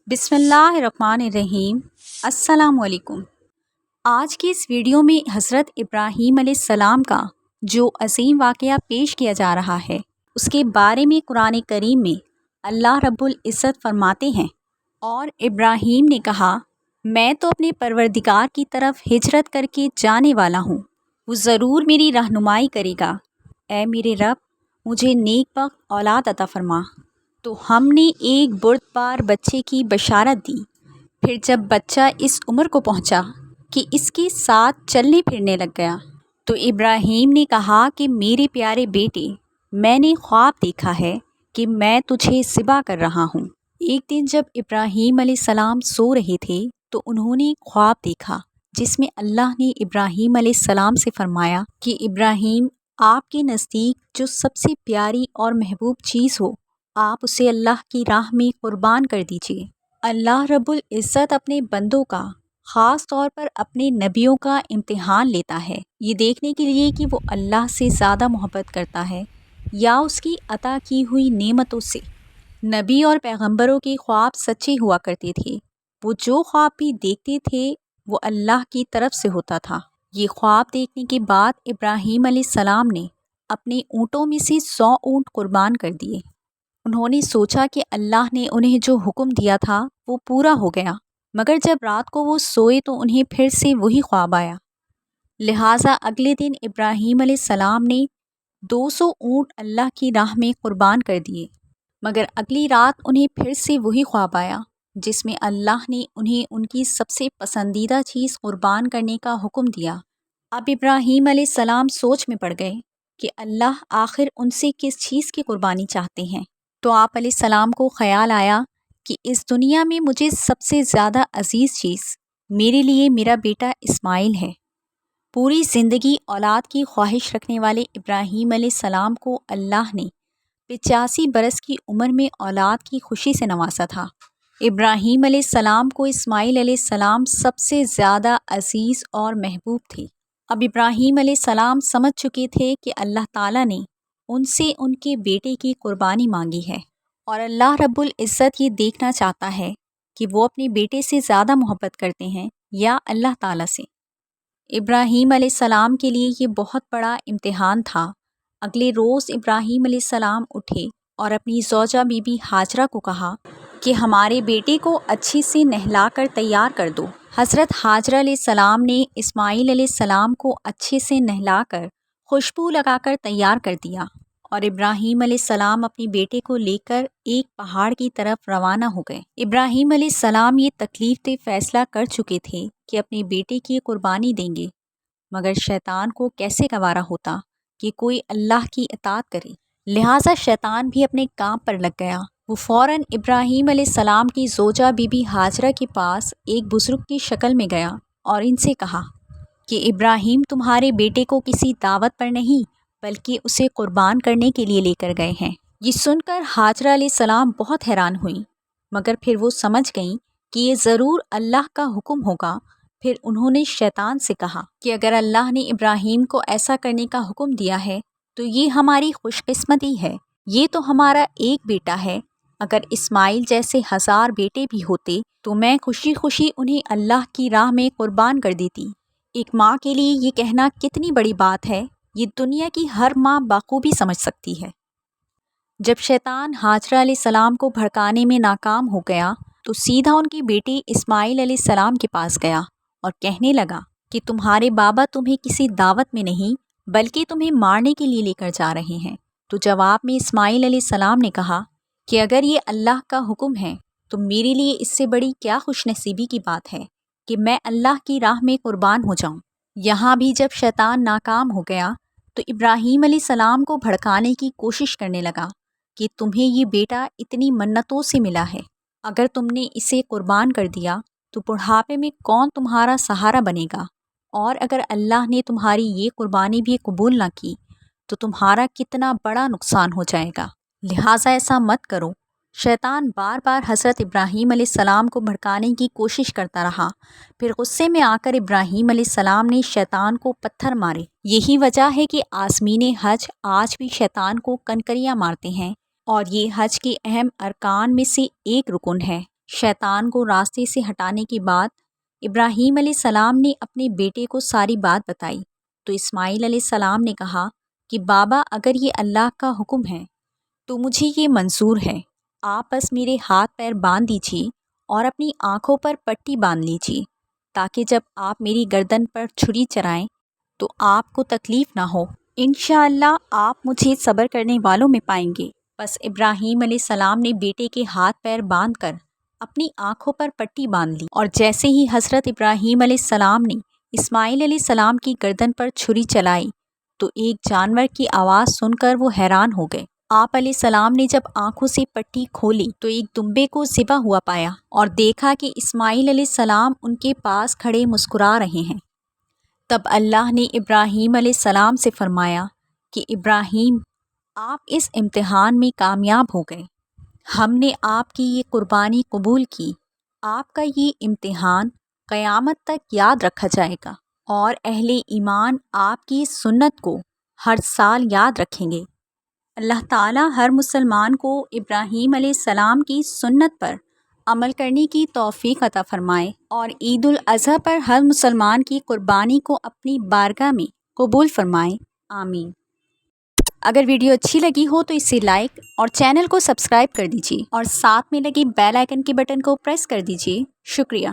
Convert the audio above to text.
بسم اللہ الرحمن الرحیم۔ السلام علیکم۔ آج کی اس ویڈیو میں حضرت ابراہیم علیہ السلام کا جو عظیم واقعہ پیش کیا جا رہا ہے اس کے بارے میں قرآن کریم میں اللہ رب العزت فرماتے ہیں، اور ابراہیم نے کہا میں تو اپنے پروردگار کی طرف ہجرت کر کے جانے والا ہوں، وہ ضرور میری رہنمائی کرے گا۔ اے میرے رب، مجھے نیک بخت اولاد عطا فرما۔ تو ہم نے ایک بردبار بچے کی بشارت دی۔ پھر جب بچہ اس عمر کو پہنچا کہ اس کے ساتھ چلنے پھرنے لگ گیا تو ابراہیم نے کہا کہ میرے پیارے بیٹے، میں نے خواب دیکھا ہے کہ میں تجھے ذبح کر رہا ہوں۔ ایک دن جب ابراہیم علیہ السلام سو رہے تھے تو انہوں نے خواب دیکھا جس میں اللہ نے ابراہیم علیہ السلام سے فرمایا کہ ابراہیم، آپ کے نزدیک جو سب سے پیاری اور محبوب چیز ہو آپ اسے اللہ کی راہ میں قربان کر دیجیے۔ اللہ رب العزت اپنے بندوں کا، خاص طور پر اپنے نبیوں کا امتحان لیتا ہے، یہ دیکھنے کے لیے کہ وہ اللہ سے زیادہ محبت کرتا ہے یا اس کی عطا کی ہوئی نعمتوں سے۔ نبی اور پیغمبروں کے خواب سچے ہوا کرتے تھے، وہ جو خواب بھی دیکھتے تھے وہ اللہ کی طرف سے ہوتا تھا۔ یہ خواب دیکھنے کے بعد ابراہیم علیہ السلام نے اپنے اونٹوں میں سے 100 اونٹ قربان کر دیے۔ انہوں نے سوچا کہ اللہ نے انہیں جو حکم دیا تھا وہ پورا ہو گیا، مگر جب رات کو وہ سوئے تو انہیں پھر سے وہی خواب آیا۔ لہٰذا اگلے دن ابراہیم علیہ السلام نے 200 اونٹ اللہ کی راہ میں قربان کر دیے، مگر اگلی رات انہیں پھر سے وہی خواب آیا جس میں اللہ نے انہیں ان کی سب سے پسندیدہ چیز قربان کرنے کا حکم دیا۔ اب ابراہیم علیہ السلام سوچ میں پڑ گئے کہ اللہ آخر ان سے کس چیز کی قربانی چاہتے ہیں۔ تو آپ علیہ السلام کو خیال آیا کہ اس دنیا میں مجھے سب سے زیادہ عزیز چیز میرے لیے میرا بیٹا اسماعیل ہے۔ پوری زندگی اولاد کی خواہش رکھنے والے ابراہیم علیہ السلام کو اللہ نے 85 برس کی عمر میں اولاد کی خوشی سے نوازا تھا۔ ابراہیم علیہ السلام کو اسماعیل علیہ السلام سب سے زیادہ عزیز اور محبوب تھے۔ اب ابراہیم علیہ السلام سمجھ چکے تھے کہ اللہ تعالیٰ نے ان سے ان کے بیٹے کی قربانی مانگی ہے، اور اللہ رب العزت یہ دیکھنا چاہتا ہے کہ وہ اپنے بیٹے سے زیادہ محبت کرتے ہیں یا اللہ تعالیٰ سے۔ ابراہیم علیہ السلام کے لیے یہ بہت بڑا امتحان تھا۔ اگلے روز ابراہیم علیہ السلام اٹھے اور اپنی زوجہ بی بی ہاجرہ کو کہا کہ ہمارے بیٹے کو اچھی سے نہلا کر تیار کر دو۔ حضرت ہاجرہ علیہ السلام نے اسماعیل علیہ السلام کو اچھے سے نہلا کر خوشبو لگا کر تیار کر دیا، اور ابراہیم علیہ السلام اپنے بیٹے کو لے کر ایک پہاڑ کی طرف روانہ ہو گئے۔ ابراہیم علیہ السلام یہ تکلیف دہ فیصلہ کر چکے تھے کہ اپنے بیٹے کی قربانی دیں گے، مگر شیطان کو کیسے گوارا ہوتا کہ کوئی اللہ کی اطاعت کرے، لہٰذا شیطان بھی اپنے کام پر لگ گیا۔ وہ فوراً ابراہیم علیہ السلام کی زوجہ بی بی ہاجرہ کے پاس ایک بزرگ کی شکل میں گیا اور ان سے کہا کہ ابراہیم تمہارے بیٹے کو کسی دعوت پر نہیں بلکہ اسے قربان کرنے کے لیے لے کر گئے ہیں۔ یہ سن کر ہاجرہ علیہ السلام بہت حیران ہوئیں، مگر پھر وہ سمجھ گئیں کہ یہ ضرور اللہ کا حکم ہوگا۔ پھر انہوں نے شیطان سے کہا کہ اگر اللہ نے ابراہیم کو ایسا کرنے کا حکم دیا ہے تو یہ ہماری خوش قسمتی ہے، یہ تو ہمارا ایک بیٹا ہے، اگر اسماعیل جیسے 1000 بیٹے بھی ہوتے تو میں خوشی خوشی انہیں اللہ کی راہ میں قربان کر دیتی۔ ایک ماں کے لیے یہ کہنا کتنی بڑی بات ہے، یہ دنیا کی ہر ماں بخوبی سمجھ سکتی ہے۔ جب شیطان ہاجرہ علیہ السلام کو بھڑکانے میں ناکام ہو گیا تو سیدھا ان کے بیٹے اسماعیل علیہ السلام کے پاس گیا اور کہنے لگا کہ تمہارے بابا تمہیں کسی دعوت میں نہیں بلکہ تمہیں مارنے کے لیے لے کر جا رہے ہیں۔ تو جواب میں اسماعیل علیہ السلام نے کہا کہ اگر یہ اللہ کا حکم ہے تو میرے لیے اس سے بڑی کیا خوش نصیبی کی بات ہے کہ میں اللہ کی راہ میں قربان ہو جاؤں۔ یہاں بھی جب شیطان ناکام ہو گیا تو ابراہیم علیہ السلام کو بھڑکانے کی کوشش کرنے لگا کہ تمہیں یہ بیٹا اتنی منتوں سے ملا ہے، اگر تم نے اسے قربان کر دیا تو بڑھاپے میں کون تمہارا سہارا بنے گا، اور اگر اللہ نے تمہاری یہ قربانی بھی قبول نہ کی تو تمہارا کتنا بڑا نقصان ہو جائے گا، لہٰذا ایسا مت کرو۔ شیطان بار بار حضرت ابراہیم علیہ السلام کو بھڑکانے کی کوشش کرتا رہا، پھر غصے میں آ کر ابراہیم علیہ السلام نے شیطان کو پتھر مارے۔ یہی وجہ ہے کہ عازمین حج آج بھی شیطان کو کنکریاں مارتے ہیں، اور یہ حج کے اہم ارکان میں سے ایک رکن ہے۔ شیطان کو راستے سے ہٹانے کے بعد ابراہیم علیہ السلام نے اپنے بیٹے کو ساری بات بتائی تو اسماعیل علیہ السلام نے کہا کہ بابا اگر یہ اللہ کا حکم ہے تو مجھے یہ منظور ہے، آپ بس میرے ہاتھ پیر باندھ دیجیے اور اپنی آنکھوں پر پٹی باندھ لیجیے تاکہ جب آپ میری گردن پر چھری چلائیں تو آپ کو تکلیف نہ ہو، انشاءاللہ آپ مجھے صبر کرنے والوں میں پائیں گے۔ بس ابراہیم علیہ السلام نے بیٹے کے ہاتھ پیر باندھ کر اپنی آنکھوں پر پٹی باندھ لی اور جیسے ہی حضرت ابراہیم علیہ السلام نے اسماعیل علیہ السلام کی گردن پر چھری چلائی تو ایک جانور کی آواز سن کر وہ حیران ہو گئے۔ آپ علیہ السلام نے جب آنکھوں سے پٹی کھولی تو ایک دمبے کو ذبح ہوا پایا اور دیکھا کہ اسماعیل علیہ السلام ان کے پاس کھڑے مسکرا رہے ہیں۔ تب اللہ نے ابراہیم علیہ السلام سے فرمایا کہ ابراہیم، آپ اس امتحان میں کامیاب ہو گئے، ہم نے آپ کی یہ قربانی قبول کی، آپ کا یہ امتحان قیامت تک یاد رکھا جائے گا اور اہل ایمان آپ کی سنت کو ہر سال یاد رکھیں گے۔ اللہ تعالیٰ ہر مسلمان کو ابراہیم علیہ السلام کی سنت پر عمل کرنے کی توفیق عطا فرمائے اور عید الاضحیٰ پر ہر مسلمان کی قربانی کو اپنی بارگاہ میں قبول فرمائے، آمین۔ اگر ویڈیو اچھی لگی ہو تو اسے لائک اور چینل کو سبسکرائب کر دیجیے اور ساتھ میں لگے بیل آئیکن کے بٹن کو پریس کر دیجیے۔ شکریہ۔